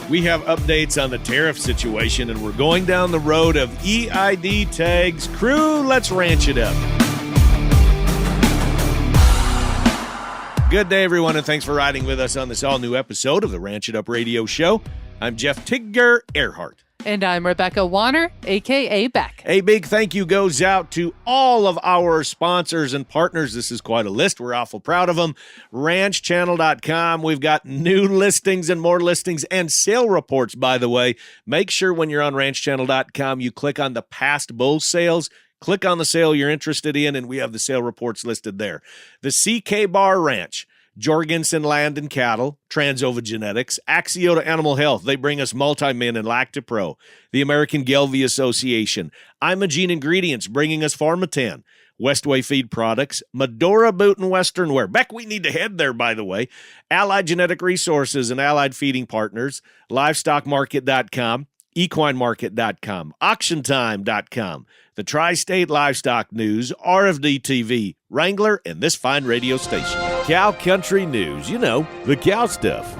We have updates on the tariff situation, and we're going down the road of EID tags. Crew, let's ranch it up. Good day, everyone, and thanks for riding with us on this all-new episode of the Ranch It Up Radio Show. I'm Jeff Tigger Erhardt. And I'm Rebecca Wanner, AKA BEC. A big thank you goes out to all of our sponsors and partners. This is quite a list. We're awful proud of them. RanchChannel.com. We've got new listings and more listings and sale reports, by the way. Make sure when you're on RanchChannel.com, you click on the past bull sales. Click on the sale you're interested in, and we have the sale reports listed there. The CK Bar Ranch, Jorgensen Land and Cattle, Transova Genetics, Axiota Animal Health. They bring us Multi-Min and Lactapro. The American Gelbvieh Association, Imogene Ingredients bringing us Farmatan, Westway Feed Products, Medora Boot and Western Wear. Beck, we need to head there, by the way. Allied Genetic Resources and Allied Feeding Partners, LivestockMarket.com, EquineMarket.com, AuctionTime.com, the Tri-State Livestock News, RFD TV, Wrangler, and this fine radio station. Cow Country News, you know, the cow stuff.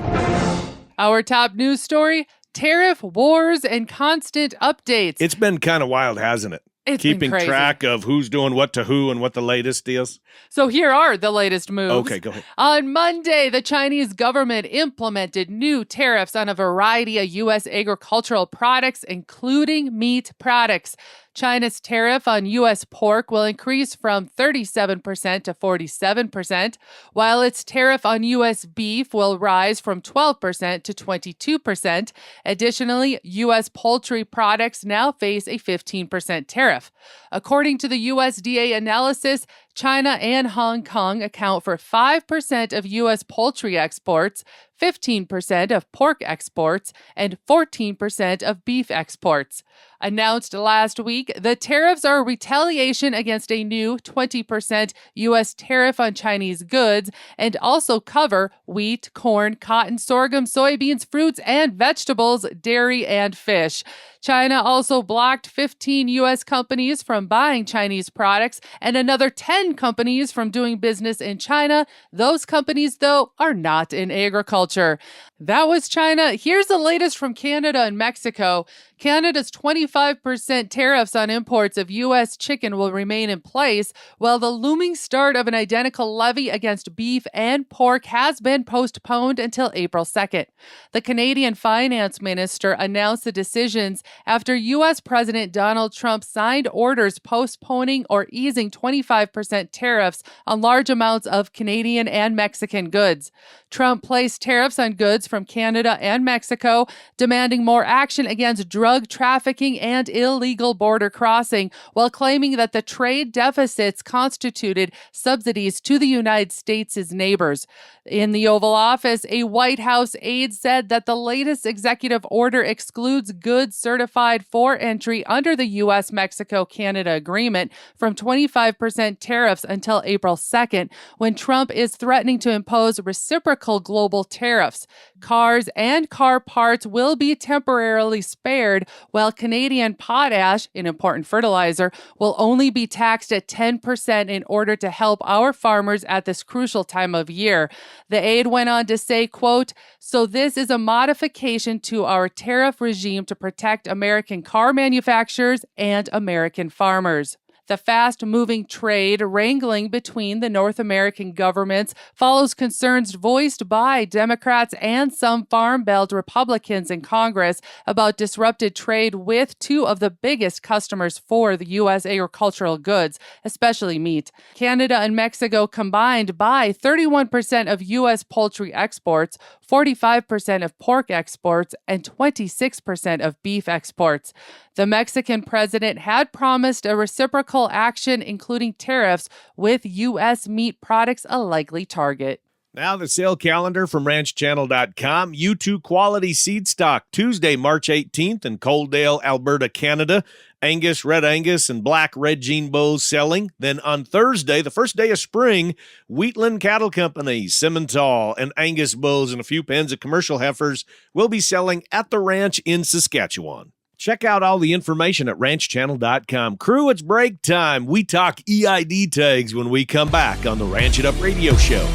Our top news story, tariff wars and constant updates. It's been kind of wild, hasn't it? It's Keeping been crazy. track of who's doing what to who and what the latest is. So here are the latest moves. Okay, go ahead. On Monday, the Chinese government implemented new tariffs on a variety of U.S. agricultural products, including meat products. China's tariff on U.S. pork will increase from 37% to 47%, while its tariff on U.S. beef will rise from 12% to 22%. Additionally, U.S. poultry products now face a 15% tariff. According to the USDA analysis, China and Hong Kong account for 5% of U.S. poultry exports, 15% of pork exports, and 14% of beef exports. Announced last week, the tariffs are a retaliation against a new 20% U.S. tariff on Chinese goods and also cover wheat, corn, cotton, sorghum, soybeans, fruits, and vegetables, dairy, and fish. China also blocked 15 U.S. companies from buying Chinese products and another 10 companies from doing business in China. Those companies, though, are not in agriculture. That was China. Here's the latest from Canada and Mexico. Canada's 25% tariffs on imports of U.S. chicken will remain in place, while the looming start of an identical levy against beef and pork has been postponed until April 2nd. The Canadian finance minister announced the decisions after U.S. President Donald Trump signed orders postponing or easing 25% tariffs on large amounts of Canadian and Mexican goods. Trump placed tariffs on goods from Canada and Mexico, demanding more action against drug trafficking and illegal border crossing, while claiming that the trade deficits constituted subsidies to the United States' neighbors. In the Oval Office, a White House aide said that the latest executive order excludes goods certified for entry under the U.S.-Mexico-Canada agreement from 25% tariffs until April 2nd, when Trump is threatening to impose reciprocal global tariffs. Cars and car parts will be temporarily spared, while Canadian potash, an important fertilizer, will only be taxed at 10% in order to help our farmers at this crucial time of year. The aide went on to say, quote, "So this is a modification to our tariff regime to protect American car manufacturers and American farmers." The fast-moving trade wrangling between the North American governments follows concerns voiced by Democrats and some Farm Belt Republicans in Congress about disrupted trade with two of the biggest customers for the U.S. agricultural goods, especially meat. Canada and Mexico combined buy 31% of U.S. poultry exports, 45% of pork exports, and 26% of beef exports. The Mexican president had promised a reciprocal action, including tariffs, with U.S. meat products a likely target. Now the sale calendar from RanchChannel.com. U2 quality seed stock Tuesday, March 18th in Coaldale, Alberta, Canada. Angus, Red Angus, and Black Red Gene bulls selling. Then on Thursday, the first day of spring, Wheatland Cattle Company, Simmental, and Angus bulls and a few pens of commercial heifers will be selling at the ranch in Saskatchewan. Check out all the information at RanchChannel.com. Crew, it's break time. We talk EID tags when we come back on the Ranch It Up Radio Show.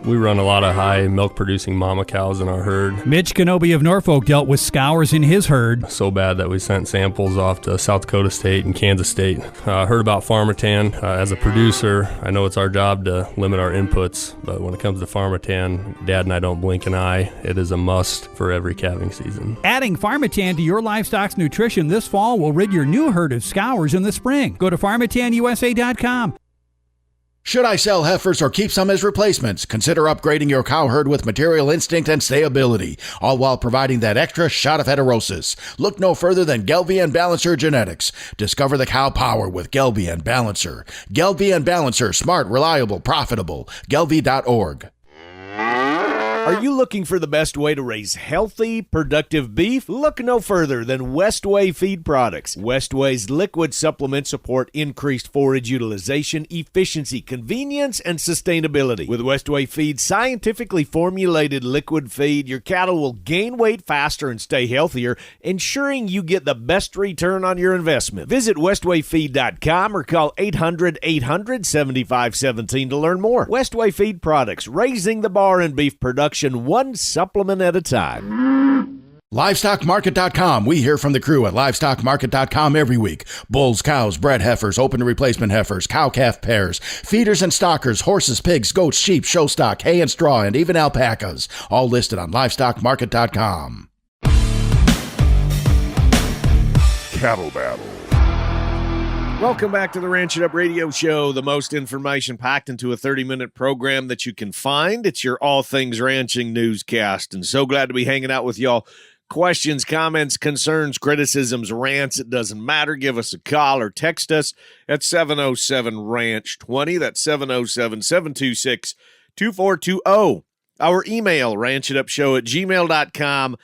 We run a lot of high milk-producing mama cows in our herd. Mitch Kenobi of Norfolk dealt with scours in his herd. So bad that we sent samples off to South Dakota State and Kansas State. Heard about Farmatan. As a producer, I know it's our job to limit our inputs, but when it comes to Farmatan, Dad and I don't blink an eye. It is a must for every calving season. Adding Farmatan to your livestock's nutrition this fall will rid your new herd of scours in the spring. Go to FarmatanUSA.com. Should I sell heifers or keep some as replacements? Consider upgrading your cow herd with material instinct and stayability, all while providing that extra shot of heterosis. Look no further than Gelbvieh and Balancer Genetics. Discover the cow power with Gelbvieh and Balancer. Gelbvieh and Balancer, smart, reliable, profitable. Gelbvieh.org. Are you looking for the best way to raise healthy, productive beef? Look no further than Westway Feed Products. Westway's liquid supplements support increased forage utilization, efficiency, convenience, and sustainability. With Westway Feed's scientifically formulated liquid feed, your cattle will gain weight faster and stay healthier, ensuring you get the best return on your investment. Visit westwayfeed.com or call 800-800-7517 to learn more. Westway Feed Products, raising the bar in beef production one supplement at a time. LivestockMarket.com. We hear from the crew at LivestockMarket.com every week. Bulls, cows, bred heifers, open to replacement heifers, cow-calf pairs, feeders and stockers, horses, pigs, goats, sheep, show stock, hay and straw, and even alpacas. All listed on LivestockMarket.com. Cattle Battle. Welcome back to the Ranch It Up Radio Show, the most information packed into a 30-minute program that you can find. It's your all things ranching newscast, and so glad to be hanging out with y'all. Questions, comments, concerns, criticisms, rants, it doesn't matter. Give us a call or text us at 707-RANCH20. That's 707-726-2420. Our email, ranchitupshow@gmail.com.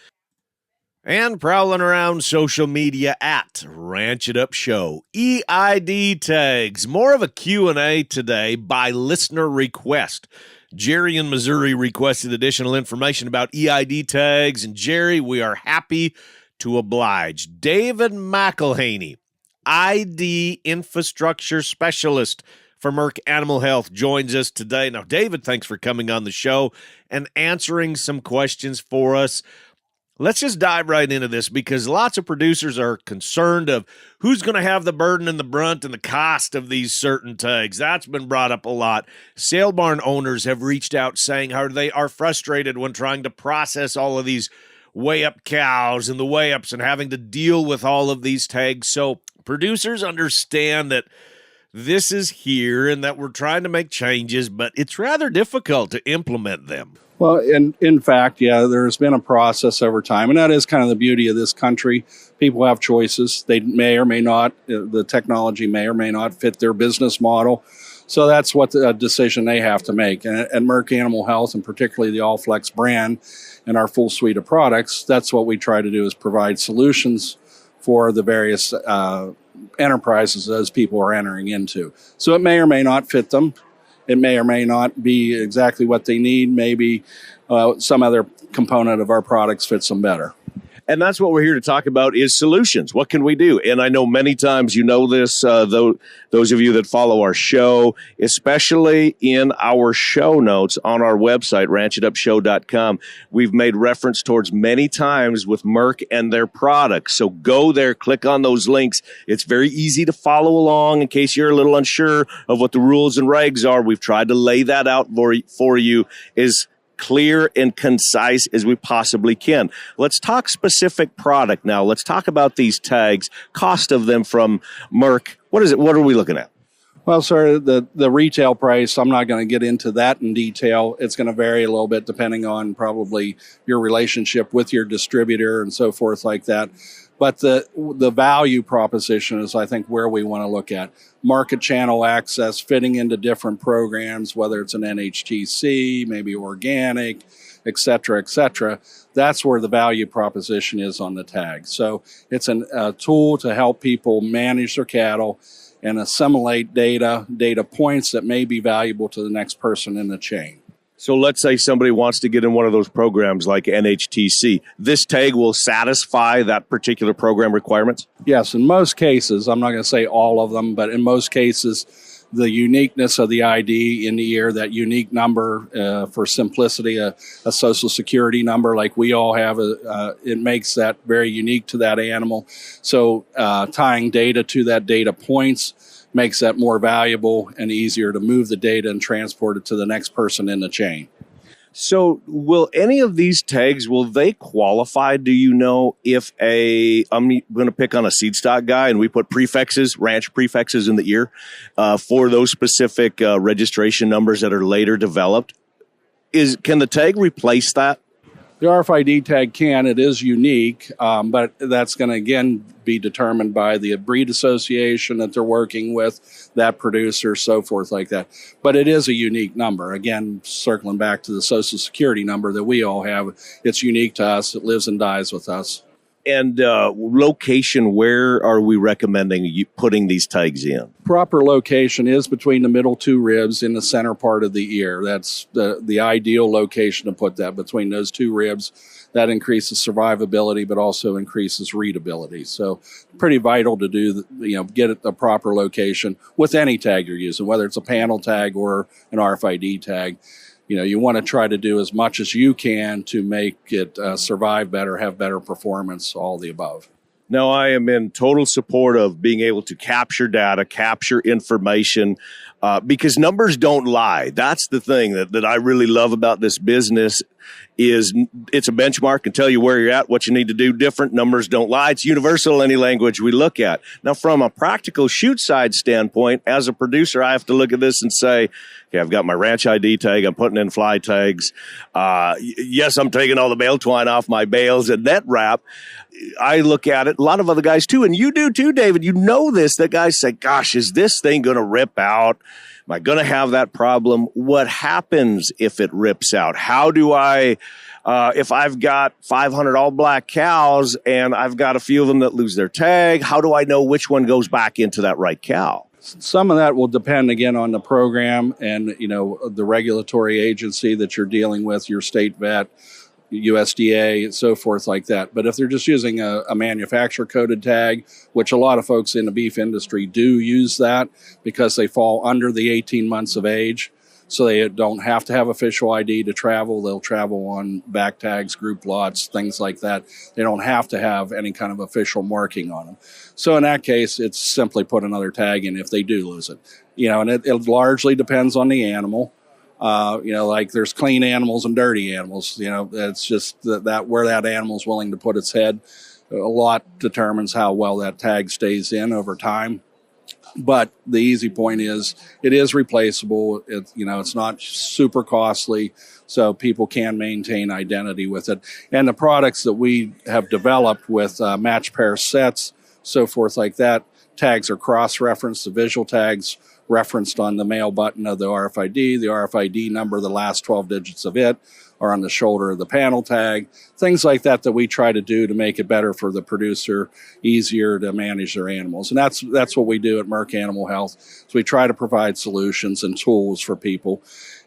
And prowling around social media at Ranch It Up Show. EID tags. More of a Q&A today by listener request. Jerry in Missouri requested additional information about EID tags. And Jerry, we are happy to oblige. David McElhaney, ID infrastructure specialist for Merck Animal Health, joins us today. Now, David, thanks for coming on the show and answering some questions for us. Let's just dive right into this because lots of producers are concerned of who's going to have the burden and the brunt and the cost of these certain tags. That's been brought up a lot. Sale barn owners have reached out saying how they are frustrated when trying to process all of these weigh-up cows and the weigh-ups and having to deal with all of these tags. So producers understand that this is here and that we're trying to make changes, but it's rather difficult to implement them. Well, in fact, yeah, there's been a process over time, and that is kind of the beauty of this country. People have choices. They may or may not, the technology may or may not fit their business model. So that's what the decision they have to make. And at Merck Animal Health, and particularly the Allflex brand and our full suite of products, that's what we try to do is provide solutions for the various enterprises those people are entering into. So it may or may not fit them. It may or may not be exactly what they need. Maybe some other component of our products fits them better. And that's what we're here to talk about is solutions. What can we do? And I know many times you know this, those of you that follow our show, especially in our show notes on our website, ranchitupshow.com, we've made reference towards many times with Merck and their products. So go there, click on those links. It's very easy to follow along in case you're a little unsure of what the rules and regs are. We've tried to lay that out for you is clear and concise as we possibly can. Let's talk specific product now. Let's talk about these tags, cost of them from Merck. What is it? What are we looking at? Well, sir, the retail price, I'm not going to get into that in detail. It's going to vary a little bit depending on probably your relationship with your distributor and so forth like that. But the value proposition is, I think, where we want to look at. Market channel access, fitting into different programs, whether it's an NHTC, maybe organic, et cetera, et cetera. That's where the value proposition is on the tag. So it's a tool to help people manage their cattle and assimilate data points that may be valuable to the next person in the chain. So let's say somebody wants to get in one of those programs like NHTC. This tag will satisfy that particular program requirements? Yes, in most cases. I'm not going to say all of them, but in most cases, the uniqueness of the ID in the ear, that unique number, for simplicity, a social security number like we all have, it makes that very unique to that animal. So tying data to that data points makes that more valuable and easier to move the data and transport it to the next person in the chain. So will any of these tags, will they qualify? Do you know if I'm going to pick on a seed stock guy and we put prefixes, ranch prefixes in the ear for those specific registration numbers that are later developed? Can the tag replace that? The RFID tag can. It is unique, but that's going to, again, be determined by the breed association that they're working with, that producer, so forth like that. But it is a unique number. Again, circling back to the Social Security number that we all have, it's unique to us. It lives and dies with us. And location, where are we recommending you putting these tags in? Proper location is between the middle two ribs in the center part of the ear. That's the ideal location to put that, between those two ribs. That increases survivability, but also increases readability. So pretty vital to do, get it the proper location with any tag you're using, whether it's a panel tag or an RFID tag. You want to try to do as much as you can to make it survive better, have better performance, all the above. Now, I am in total support of being able to capture data, capture information, because numbers don't lie. That's the thing that I really love about this business. Is it's a benchmark and tell you where you're at, what you need to do different. Numbers don't lie. It's universal, any language we look at. Now, from a practical shoot side standpoint, as a producer, I have to look at this and say, okay, I've got my ranch ID tag. I'm putting in fly tags. Yes, I'm taking all the bale twine off my bales and net wrap. I look at it, a lot of other guys too, and you do too, David. You know this, that guys say, gosh, is this thing going to rip out? Am I going to have that problem? What happens if it rips out? How do I, if I've got 500 all black cows and I've got a few of them that lose their tag, how do I know which one goes back into that right cow? Some of that will depend, again, on the program and, the regulatory agency that you're dealing with, your state vet, USDA, and so forth like that. But if they're just using a manufacturer-coded tag, which a lot of folks in the beef industry do use that because they fall under the 18 months of age, so they don't have to have official ID to travel. They'll travel on back tags, group lots, things like that. They don't have to have any kind of official marking on them. So in that case, it's simply put another tag in if they do lose it. And it largely depends on the animal. Like there's clean animals and dirty animals. It's just that where that animal's willing to put its head. A lot determines how well that tag stays in over time. But the easy point is it is replaceable. It's not super costly, so people can maintain identity with it. And the products that we have developed with match pair sets, so forth like that, tags are cross-referenced. The visual tags referenced on the male button of the RFID number, the last 12 digits of it are on the shoulder of the panel tag, things like that we try to do to make it better for the producer, easier to manage their animals. And that's what we do at Merck Animal Health. So we try to provide solutions and tools for people.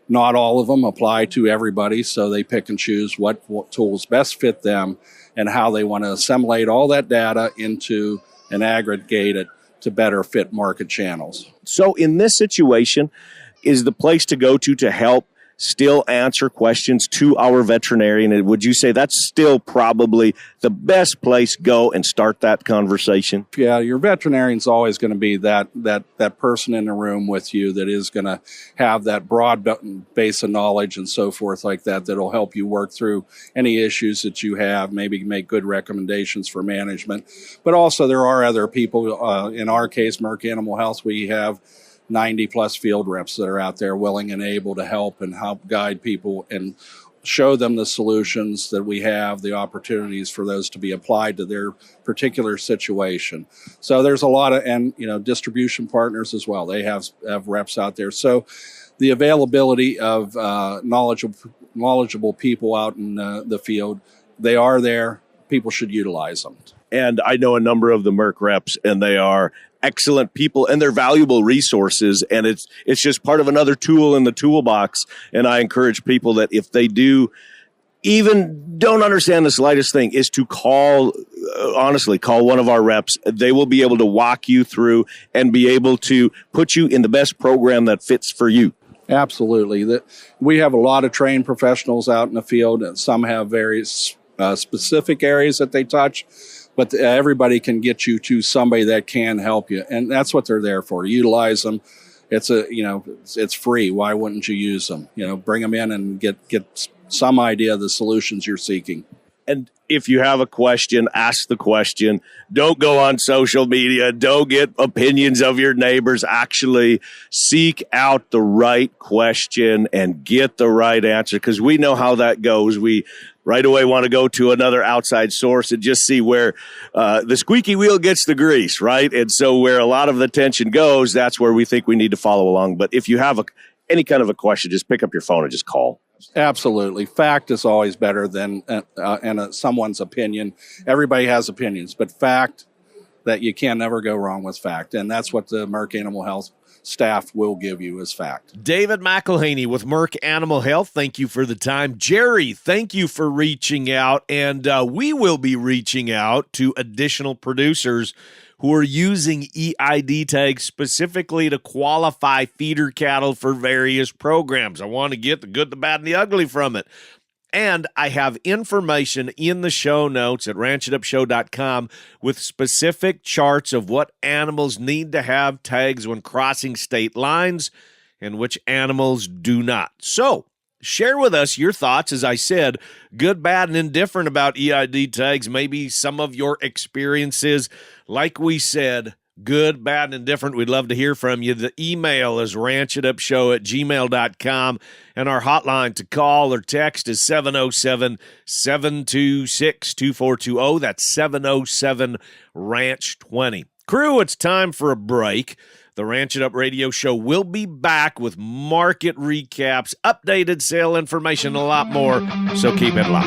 Not all of them apply to everybody, so they pick and choose what tools best fit them and how they want to assimilate all that data into and aggregate it to better fit market channels. So in this situation, is the place to go to help still answer questions to our veterinarian? And would you say that's still probably the best place go and start that conversation? Yeah, your veterinarian's always going to be that person in the room with you that is going to have that broad base of knowledge and so forth like that'll help you work through any issues that you have, maybe make good recommendations for management. But also there are other people, in our case, Merck Animal Health, we have 90 plus field reps that are out there willing and able to help guide people and show them the solutions that we have, the opportunities for those to be applied to their particular situation. So there's a lot of, and distribution partners as well. They have reps out there. So the availability of knowledgeable people out in the field, they are there. People should utilize them. And I know a number of the Merck reps, and they are excellent people, and they're valuable resources, and it's just part of another tool in the toolbox. And I encourage people that if they do even don't understand the slightest thing, is to call one of our reps. They will be able to walk you through and be able to put you in the best program that fits for you. Absolutely. We have a lot of trained professionals out in the field, and some have various specific areas that they touch, but everybody can get you to somebody that can help you. And that's what they're there for. Utilize them. It's free. Why wouldn't you use them? Bring them in and get some idea of the solutions you're seeking. And if you have a question, ask the question. Don't go on social media. Don't get opinions of your neighbors. Actually seek out the right question and get the right answer, because we know how that goes. We right away want to go to another outside source and just see where the squeaky wheel gets the grease, right? And so where a lot of the tension goes, that's where we think we need to follow along. But if you have any kind of a question, just pick up your phone and just call. Absolutely. Fact is always better than someone's opinion. Everybody has opinions, but fact, that you can never go wrong with fact. And that's what the Merck Animal Health staff will give you as fact. David McElhaney with Merck Animal Health, thank you for the time. Jerry, thank you for reaching out. And we will be reaching out to additional producers who are using EID tags specifically to qualify feeder cattle for various programs. I want to get the good, the bad, and the ugly from it. And I have information in the show notes at ranchitupshow.com with specific charts of what animals need to have tags when crossing state lines and which animals do not. So share with us your thoughts, as I said, good, bad, and indifferent about EID tags, maybe some of your experiences. Like we said, good, bad, and indifferent. We'd love to hear from you. The email is ranchitupshow@gmail.com, and our hotline to call or text is 707-726-2420. That's 707-RANCH20. Crew, it's time for a break. The Ranch It Up radio show will be back with market recaps, updated sale information, and a lot more, so keep it locked.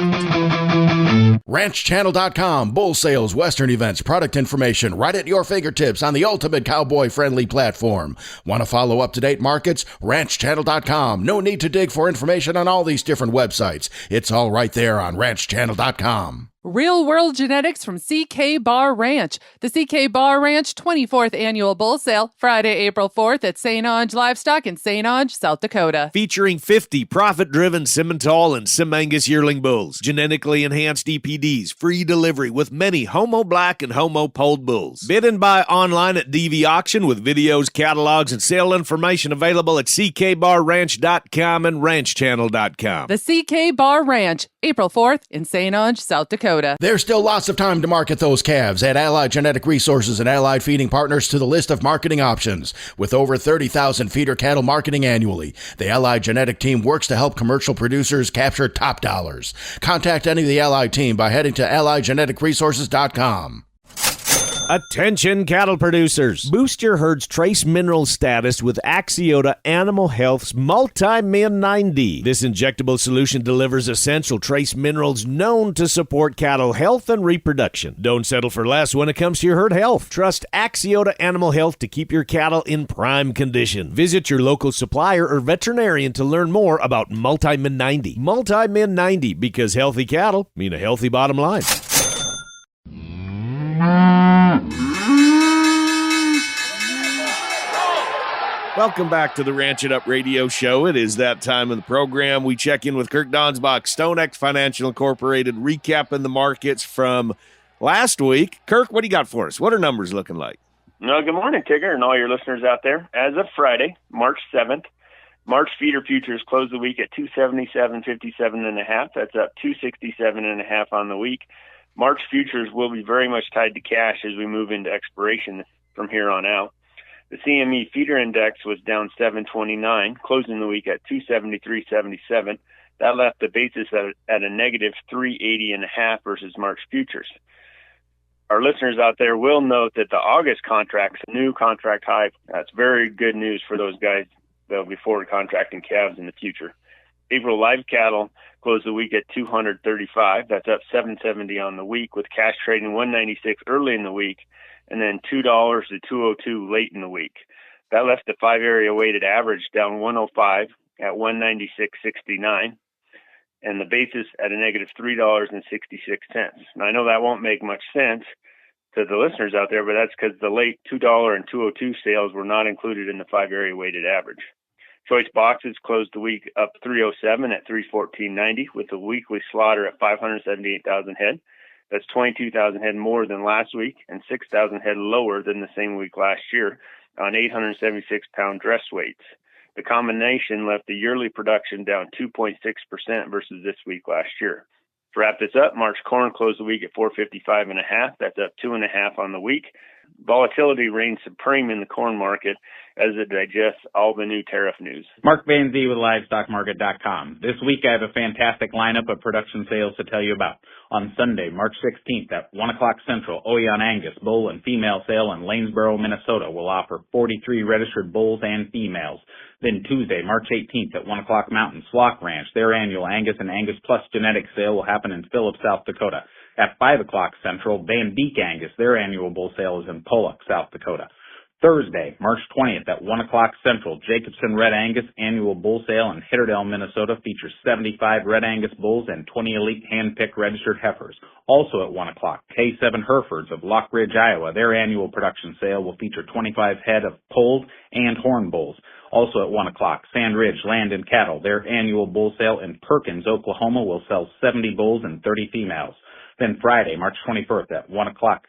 RanchChannel.com, bull sales, western events, product information, right at your fingertips on the ultimate cowboy-friendly platform. Want to follow up-to-date markets? RanchChannel.com. No need to dig for information on all these different websites. It's all right there on RanchChannel.com. Real World Genetics from CK Bar Ranch. The CK Bar Ranch 24th Annual Bull Sale, Friday, April 4th at St. Onge Livestock in St. Onge, South Dakota. Featuring 50 profit-driven Simmental and Simangus yearling bulls, genetically enhanced EPDs, free delivery with many Homo Black and Homo Polled bulls. Bid and buy online at DV Auction with videos, catalogs, and sale information available at ckbarranch.com and ranchchannel.com. The CK Bar Ranch, April 4th in St. Onge, South Dakota. There's still lots of time to market those calves. Add Allied Genetic Resources and Allied Feeding Partners to the list of marketing options. With over 30,000 feeder cattle marketing annually, the Allied Genetic team works to help commercial producers capture top dollars. Contact any of the Allied team by heading to AlliedGeneticResources.com. Attention cattle producers. Boost your herd's trace mineral status with Axiota Animal Health's Multi-Min 9D. This injectable solution delivers essential trace minerals known to support cattle health and reproduction. Don't settle for less when it comes to your herd health. Trust Axiota Animal Health to keep your cattle in prime condition. Visit your local supplier or veterinarian to learn more about Multi-Min 90. Multi-Min 90, because healthy cattle mean a healthy bottom line. Welcome back to the Ranch It Up radio show. It is that time of the program. We check in with Kirk Donsbach, StoneX Financial Incorporated, recapping the markets from last week. Kirk, what do you got for us? What are numbers looking like? Good morning, Tigger, and all your listeners out there. As of Friday, March 7th, March feeder futures closed the week at 277.57.5. That's up 267.5 on the week. March futures will be very much tied to cash as we move into expiration from here on out. The CME feeder index was down 729, closing the week at 273.77. That left the basis at a negative 380.5 versus March futures. Our listeners out there will note that the August contract's a new contract high. That's very good news for those guys that will be forward contracting calves in the future. April live cattle closed the week at 235. That's up 770 on the week, with cash trading 196 early in the week and then $2 to 202 late in the week. That left the 5 area weighted average down 105 at 196.69. and the basis at a negative $3.66. Now, I know that won't make much sense to the listeners out there, but that's because the late $2 and 202 sales were not included in the 5-area weighted average. Choice boxes closed the week up 307 at 314.90, with the weekly slaughter at 578,000 head. That's 22,000 head more than last week and 6,000 head lower than the same week last year on 876-pound dress weights. The combination left the yearly production down 2.6% versus this week last year. To wrap this up, March corn closed the week at 455.5. That's up 2.5 on the week. Volatility reigns supreme in the corn market as it digests all the new tariff news. Mark VanZee with LivestockMarket.com. This week I have a fantastic lineup of production sales to tell you about. On Sunday, March 16th at 1 o'clock Central, Oyan Angus bull and female sale in Lanesboro, Minnesota will offer 43 registered bulls and females. Then Tuesday, March 18th at 1 o'clock Mountain, Flock Ranch, their annual Angus and Angus Plus genetic sale will happen in Phillips, South Dakota. At 5 o'clock Central, Van Beek Angus, their annual bull sale is in Pollock, South Dakota. Thursday, March 20th at 1 o'clock Central, Jacobson Red Angus annual bull sale in Hitterdale, Minnesota features 75 Red Angus bulls and 20 elite hand-picked registered heifers. Also at 1 o'clock, K7 Herefords of Lock Ridge, Iowa, their annual production sale will feature 25 head of polled and horn bulls. Also at 1 o'clock, Sand Ridge Land and Cattle, their annual bull sale in Perkins, Oklahoma will sell 70 bulls and 30 females. Then Friday, March 21st at 1 o'clock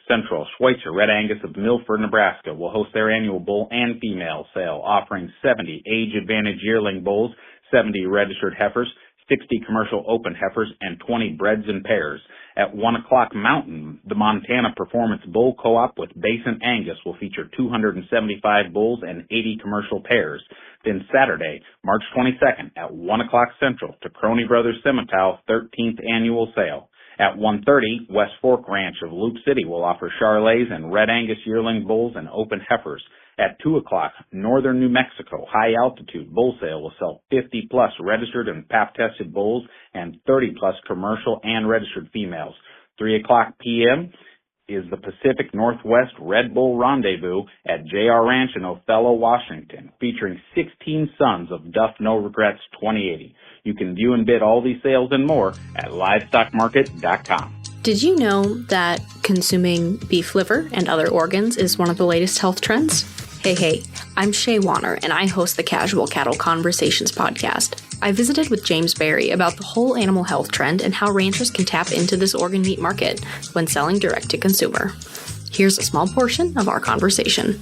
Central, Schweitzer Red Angus of Milford, Nebraska will host their annual bull and female sale, offering 70 age advantage yearling bulls, 70 registered heifers, 60 commercial open heifers, and 20 breds and pairs. At 1 o'clock Mountain, the Montana Performance Bull Co-op with Basin Angus will feature 275 bulls and 80 commercial pairs. Then Saturday, March 22nd at 1 o'clock Central, to Crony Brothers Simmental 13th annual sale. At 1:30, West Fork Ranch of Loop City will offer Charolais and Red Angus yearling bulls and open heifers. At 2 o'clock, Northern New Mexico High Altitude Bull Sale will sell 50-plus registered and pap-tested bulls and 30-plus commercial and registered females. 3 o'clock p.m. is the Pacific Northwest Red Bull Rendezvous at JR Ranch in Othello, Washington, featuring 16 sons of Duff No Regrets 2080. You can view and bid all these sales and more at LivestockMarket.com. Did you know that consuming beef liver and other organs is one of the latest health trends? Hey, I'm Shaye Wanner, and I host the Casual Cattle Conversations podcast. I visited with James Berry about the whole animal health trend and how ranchers can tap into this organ meat market when selling direct to consumer. Here's a small portion of our conversation.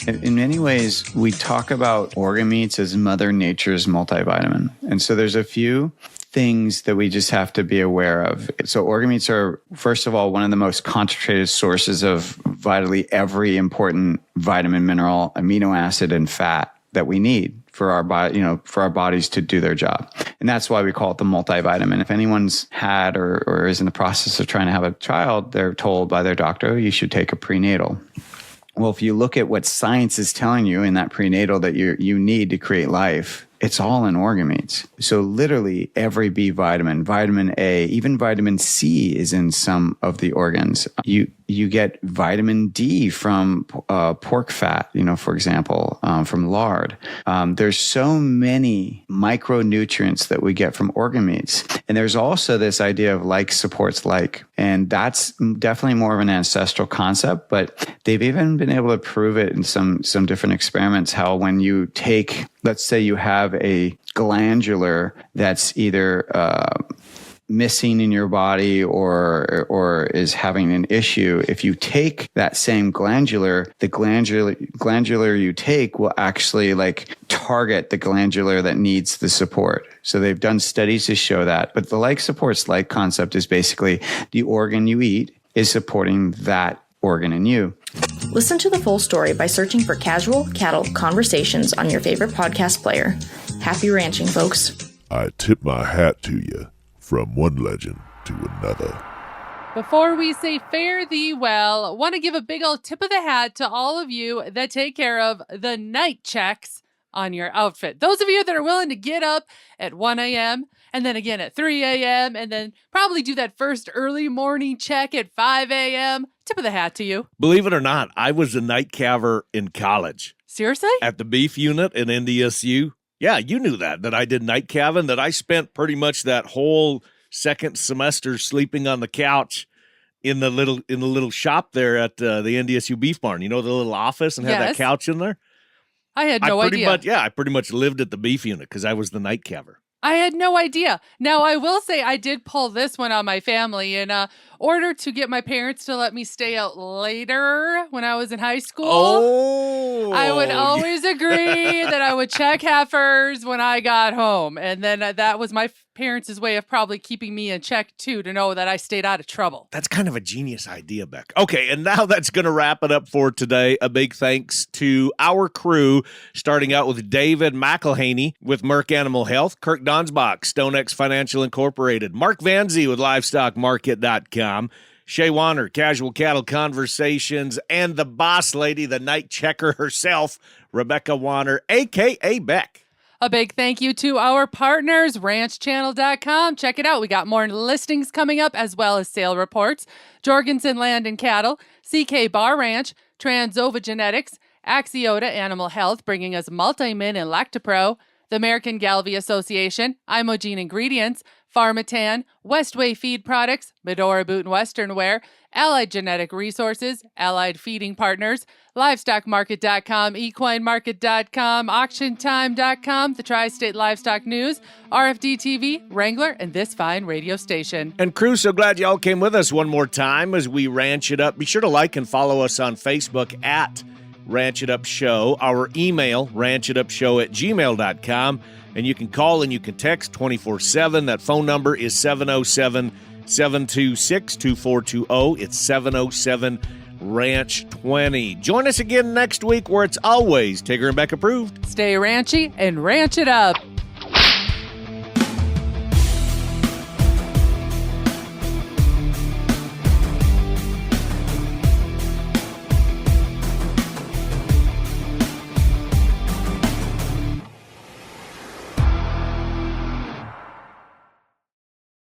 In many ways, we talk about organ meats as Mother Nature's multivitamin. And so there's a few things that we just have to be aware of. So organ meats are, first of all, one of the most concentrated sources of vitally every important vitamin, mineral, amino acid, and fat that we need for our body, for our bodies to do their job. And that's why we call it the multivitamin. If anyone's had or is in the process of trying to have a child, they're told by their doctor, you should take a prenatal. Well, if you look at what science is telling you in that prenatal that you need to create life, it's all in organ meats. So literally every B vitamin, vitamin A, even vitamin C is in some of the organs. You get vitamin D from pork fat, for example, from lard. There's so many micronutrients that we get from organ meats. And there's also this idea of like supports like. And that's definitely more of an ancestral concept, but they've even been able to prove it in some different experiments, how when you take, let's say you have a glandular that's either missing in your body or is having an issue, if you take that same glandular, the glandular you take will actually target the glandular that needs the support. So they've done studies to show that. But the like supports like concept is basically the organ you eat is supporting that organ in you. Listen to the full story by searching for Casual Cattle Conversations on your favorite podcast player. Happy ranching, folks. I tip my hat to you. From one legend to another. Before we say fare thee well, want to give a big old tip of the hat to all of you that take care of the night checks on your outfit. Those of you that are willing to get up at 1 a.m. and then again at 3 a.m. and then probably do that first early morning check at 5 a.m. Tip of the hat to you. Believe it or not, I was a night caver in college. Seriously? At the beef unit in NDSU. Yeah, you knew that I did night calving, that I spent pretty much that whole second semester sleeping on the couch in the little shop there at the NDSU beef barn. You know, the little office, and had that couch in there. I had no idea. I pretty much lived at the beef unit because I was the night calver. I had no idea. Now, I will say I did pull this one on my family in order to get my parents to let me stay out later when I was in high school. Oh. I would always agree that I would check heifers when I got home. And then that was my parents' way of probably keeping me in check, too, to know that I stayed out of trouble. That's kind of a genius idea, Beck. Okay, and now that's going to wrap it up for today. A big thanks to our crew, starting out with David McElhaney with Merck Animal Health, Kirk Donsbach, StoneX Financial Incorporated, Mark VanZee with LivestockMarket.com, Shaye Wanner, Casual Cattle Conversations, and the boss lady, the night checker herself, Rebecca Wanner, AKA BEC. A big thank you to our partners, ranchchannel.com. Check it out. We got more listings coming up as well as sale reports. Jorgensen Land and Cattle, CK Bar Ranch, Transova Genetics, Axiota Animal Health, bringing us Multimin and Lactopro, the American Gelbvieh Association, Imogene Ingredients, Farmatan, Westway Feed Products, Medora Boot and Western Wear, Allied Genetic Resources, Allied Feeding Partners, LivestockMarket.com, EquineMarket.com, AuctionTime.com, the Tri-State Livestock News, RFD TV, Wrangler, and this fine radio station. And crew, so glad y'all came with us one more time as we ranch it up. Be sure to like and follow us on Facebook at Ranch It Up Show. Our email, ranchitupshow@gmail.com. And you can call and you can text 24/7. That phone number is 707-726-2420. It's 707-RANCH-20. Join us again next week where it's always Tigger and Beck approved. Stay ranchy and ranch it up.